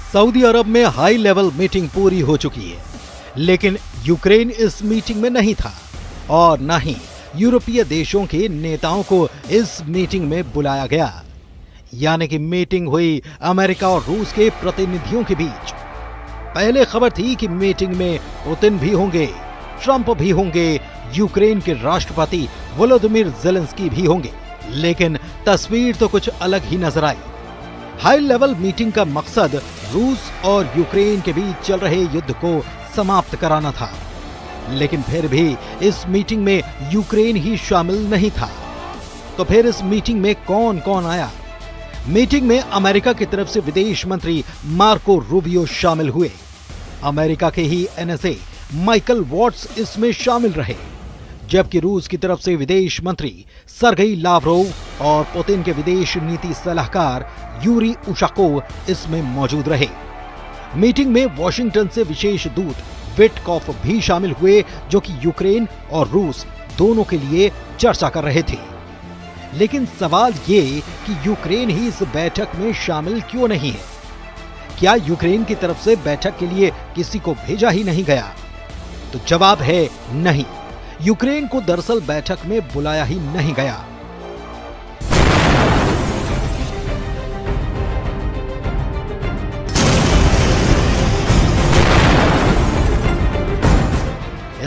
Saudi अरब में high level meeting पूरी हो चुकी है, लेकिन यूक्रेन इस मीटिंग में नहीं था और न ही यूरोपीय देशों के नेताओं को इस मीटिंग में बुलाया गया। यानी कि मीटिंग हुई अमेरिका और रूस के प्रतिनिधियों के बीच। पहले खबर थी कि मीटिंग में पुतिन भी होंगे, ट्रंप भी होंगे, यूक्रेन के राष्ट्रपति वोलोदिमीर ज़ेलेंस्की भी होंगे, लेकिन तस्वीर तो कुछ अलग ही नजर आई। हाई लेवल मीटिंग का मकसद रूस और यूक्रेन के बीच चल रहे युद्ध को समाप्त कराना था, लेकिन फिर भी इस मीटिंग में यूक्रेन ही शामिल नहीं था। तो फिर इस मीटिंग में कौन कौन आया? मीटिंग में अमेरिका की तरफ से विदेश मंत्री मार्को रूबियो शामिल हुए। अमेरिका के ही एनएसए माइकल वॉट्स इसमें शामिल रहे, जबकि रूस की तरफ से विदेश मंत्री सरगेई लावरोव और पुतिन के विदेश नीति सलाहकार यूरी उशाकोव इसमें मौजूद रहे। मीटिंग में वॉशिंगटन से विशेष दूत विटकॉफ भी शामिल हुए, जो कि यूक्रेन और रूस दोनों के लिए चर्चा कर रहे थे। लेकिन सवाल ये कि यूक्रेन ही इस बैठक में शामिल क्यों नहीं है? क्या यूक्रेन की तरफ से बैठक के लिए किसी को भेजा ही नहीं गया? तो जवाब है नहीं। यूक्रेन को दरअसल बैठक में बुलाया ही नहीं गया।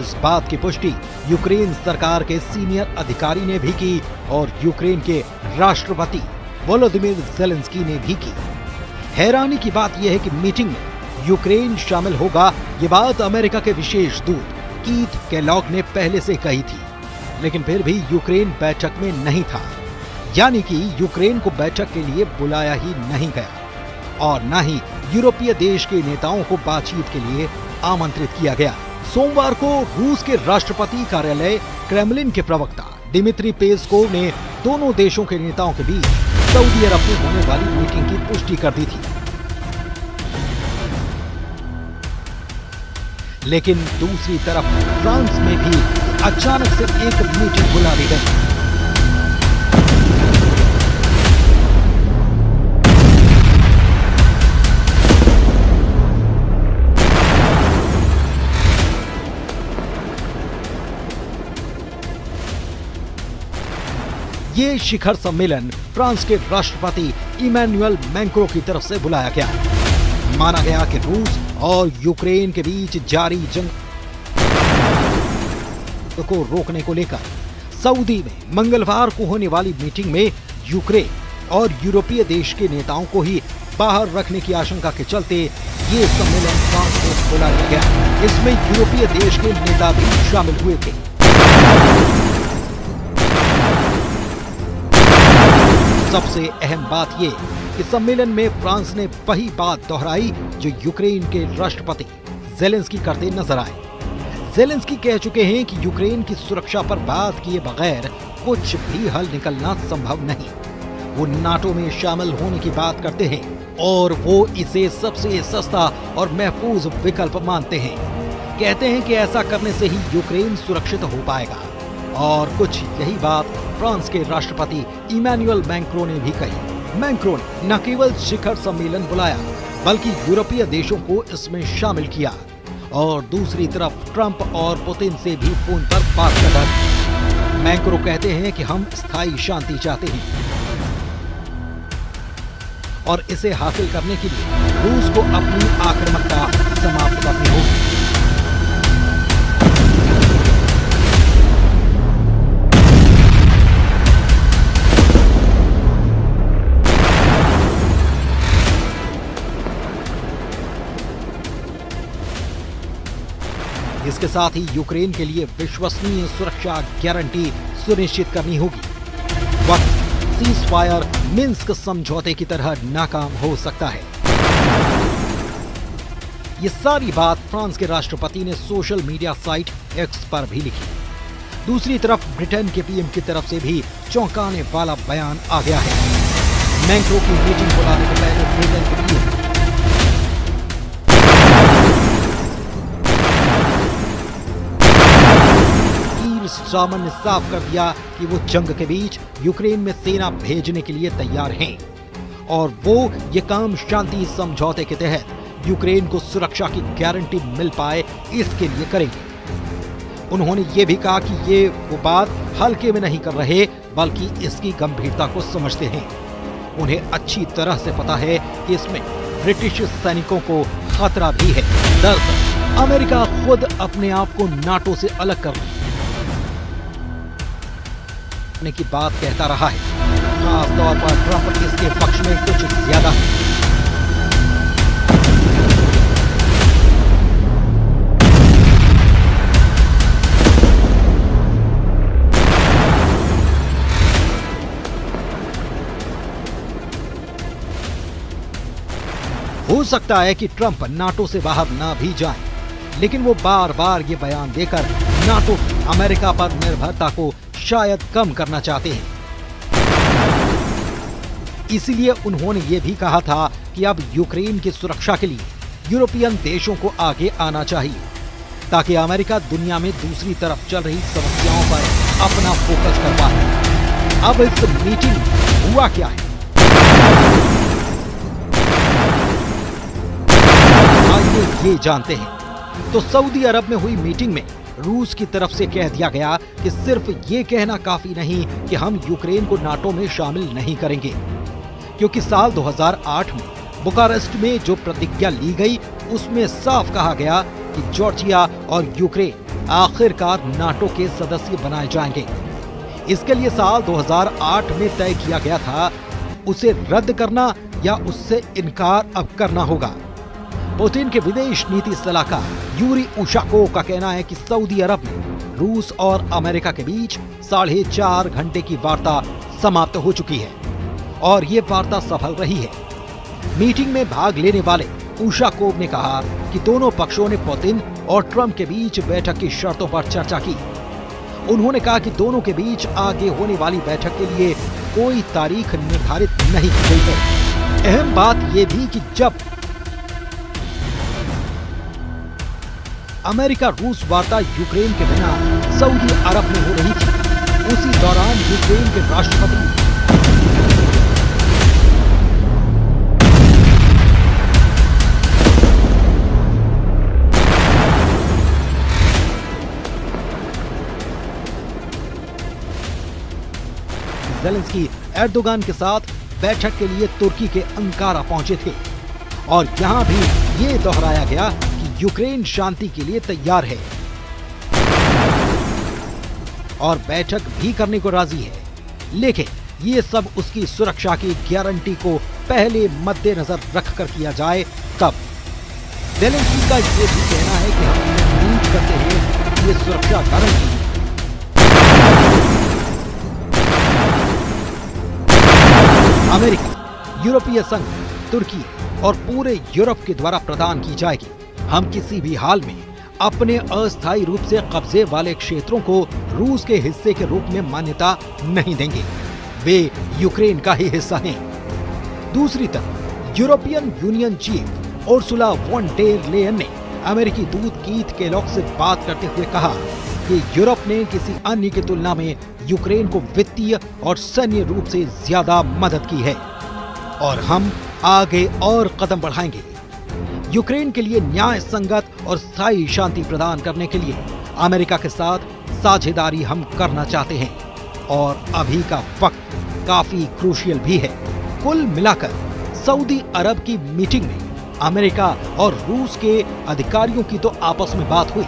इस बात की पुष्टि यूक्रेन सरकार के सीनियर अधिकारी ने भी की और यूक्रेन के राष्ट्रपति वोलोदिमीर ज़ेलेंस्की ने भी की। हैरानी की बात यह है कि मीटिंग में यूक्रेन शामिल होगा, ये बात अमेरिका के विशेष दूत कीथ केलॉग ने पहले से कही थी, लेकिन फिर भी यूक्रेन बैठक में नहीं था। यानी कि यूक्रेन को बैठक के लिए बुलाया ही नहीं गया और न ही यूरोपीय देश के नेताओं को बातचीत के लिए आमंत्रित किया गया। सोमवार को रूस के राष्ट्रपति कार्यालय क्रेमलिन के प्रवक्ता दिमित्री पेस्कोव ने दोनों देशों के नेताओं के बीच सऊदी अरब में होने वाली मीटिंग की पुष्टि कर दी थी। लेकिन दूसरी तरफ फ्रांस में भी अचानक से एक मीटिंग बुला ली गई। ये शिखर सम्मेलन फ्रांस के राष्ट्रपति इमैनुअल मैक्रों की तरफ से बुलाया गया। माना गया कि रूस और यूक्रेन के बीच जारी जंग को रोकने को लेकर सऊदी में मंगलवार को होने वाली मीटिंग में यूक्रेन और यूरोपीय देश के नेताओं को ही बाहर रखने की आशंका के चलते ये सम्मेलन फ्रांस में बुलाया गया। इसमें यूरोपीय देश के नेता भी शामिल हुए थे। सबसे अहम बात यह कि सम्मेलन में फ्रांस ने वही बात दोहराई जो यूक्रेन के राष्ट्रपति ज़ेलेंस्की करते नजर आए। ज़ेलेंस्की कह चुके हैं कि यूक्रेन की सुरक्षा पर बात किए बगैर कुछ भी हल निकलना संभव नहीं। वो नाटो में शामिल होने की बात करते हैं और वो इसे सबसे सस्ता और महफूज विकल्प मानते हैं। कहते हैं कि ऐसा करने से ही यूक्रेन सुरक्षित हो पाएगा। और कुछ यही बात फ्रांस के राष्ट्रपति इमैनुअल मैक्रों ने भी कही। मैक्रों ने न केवल शिखर सम्मेलन बुलाया, बल्कि यूरोपीय देशों को इसमें शामिल किया और दूसरी तरफ ट्रंप और पुतिन से भी फोन पर बात कर। मैक्रों कहते हैं कि हम स्थायी शांति चाहते हैं और इसे हासिल करने के लिए रूस को अपनी आक्रामकता समाप्त करनी होगी। इसके साथ ही यूक्रेन के लिए विश्वसनीय सुरक्षा गारंटी सुनिश्चित करनी होगी। वक्त सीज़फायर मिन्स्क समझौते की तरह नाकाम हो सकता है। ये सारी बात फ्रांस के राष्ट्रपति ने सोशल मीडिया साइट एक्स पर भी लिखी। दूसरी तरफ ब्रिटेन के पीएम की तरफ से भी चौंकाने वाला बयान आ गया है। मैक्रों की मीटिंग बुलाने के पहले ब्रिटेन के पीएम स्टारमर ने साफ कर दिया कि वो जंग के बीच यूक्रेन में सेना भेजने के लिए तैयार हैं और वो ये काम शांति समझौते के तहत यूक्रेन को सुरक्षा की गारंटी मिल पाए इसके लिए करेंगे। उन्होंने ये भी कहा कि ये वो बात हल्के में नहीं कर रहे बल्कि इसकी गंभीरता को समझते हैं। उन्हें अच्छी तरह से पता है कि इसमें ब्रिटिश सैनिकों को खतरा भी है। दरअसल अमेरिका खुद अपने आप को नाटो से अलग करने की बात कहता रहा है। खास तौर पर ट्रंप इसके पक्ष में कुछ ज्यादा है। हो सकता है कि ट्रंप नाटो से बाहर ना भी जाएं, लेकिन वो बार बार ये बयान देकर नाटो अमेरिका पर निर्भरता को शायद कम करना चाहते हैं। इसीलिए उन्होंने ये भी कहा था कि अब यूक्रेन की सुरक्षा के लिए यूरोपियन देशों को आगे आना चाहिए, ताकि अमेरिका दुनिया में दूसरी तरफ चल रही समस्याओं पर अपना फोकस कर पाए। अब इस मीटिंग में हुआ क्या है, ये जानते हैं। तो सऊदी अरब में हुई मीटिंग में रूस की तरफ से कह दिया गया कि सिर्फ ये कहना काफी नहीं कि हम यूक्रेन को नाटो में शामिल नहीं करेंगे, क्योंकि साल 2008 में बुखारेस्ट में जो प्रतिज्ञा ली गई उसमें साफ कहा गया कि जॉर्जिया और यूक्रेन आखिरकार नाटो के सदस्य बनाए जाएंगे। इसके लिए साल 2008 में तय किया गया था, उसे रद्द करना या उससे इनकार अब करना होगा। पुतिन के विदेश नीति सलाहकार यूरी उशाकोव का कहना है कि सऊदी अरब में रूस और अमेरिका के बीच 4.5 घंटे की वार्ता समाप्त हो चुकी है और ये वार्ता सफल रही है। मीटिंग में भाग लेने वाले उशाकोव ने कहा कि दोनों पक्षों ने पुतिन और ट्रंप के बीच बैठक की शर्तों पर चर्चा की। उन्होंने कहा कि दोनों के बीच आगे होने वाली बैठक के लिए कोई तारीख निर्धारित नहीं की गई है। अहम बात यह भी कि जब अमेरिका रूस वार्ता यूक्रेन के बिना सऊदी अरब में हो रही थी, उसी दौरान यूक्रेन के राष्ट्रपति ज़ेलेंस्की एर्दोगान के साथ बैठक के लिए तुर्की के अंकारा पहुंचे थे और यहां भी ये दोहराया गया यूक्रेन शांति के लिए तैयार है और बैठक भी करने को राजी है, लेकिन ये सब उसकी सुरक्षा की गारंटी को पहले मद्देनजर रखकर किया जाए तब। ज़ेलेंस्की का ये भी कहना है कि हम उम्मीद करते हैं कि ये सुरक्षा गारंटी अमेरिका, यूरोपीय संघ, तुर्की और पूरे यूरोप के द्वारा प्रदान की जाएगी। हम किसी भी हाल में अपने अस्थायी रूप से कब्जे वाले क्षेत्रों को रूस के हिस्से के रूप में मान्यता नहीं देंगे, वे यूक्रेन का ही हिस्सा हैं। दूसरी तरफ European Union chief Ursula von der Leyen ने अमेरिकी दूत कीथ केलॉग से बात करते हुए कहा कि यूरोप ने किसी अन्य की तुलना में यूक्रेन को वित्तीय और सैन्य रूप से ज्यादा मदद की है और हम आगे और कदम बढ़ाएंगे। यूक्रेन के लिए न्याय संगत और स्थायी शांति प्रदान करने के लिए अमेरिका के साथ साझेदारी हम करना चाहते हैं और अभी का वक्त काफी क्रूशियल भी है। कुल मिलाकर सऊदी अरब की मीटिंग में अमेरिका और रूस के अधिकारियों की तो आपस में बात हुई,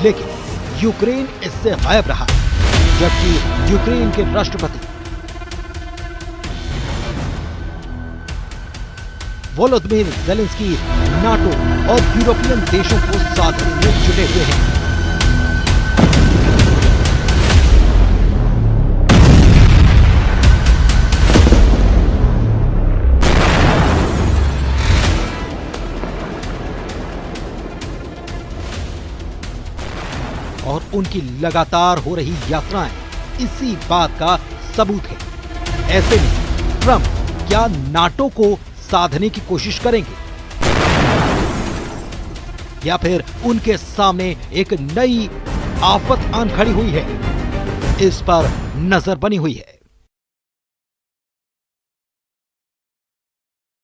लेकिन यूक्रेन इससे गायब रहा, जबकि यूक्रेन के राष्ट्रपति वोलोदिमीर ज़ेलेंस्की नाटो और यूरोपियन देशों को साथ में जुटे हुए हैं। और उनकी लगातार हो रही यात्राएं इसी बात का सबूत है। ऐसे में ट्रंप क्या नाटो को साधने की कोशिश करेंगे या फिर उनके सामने एक नई आफत आन खड़ी हुई है, इस पर नजर बनी हुई है।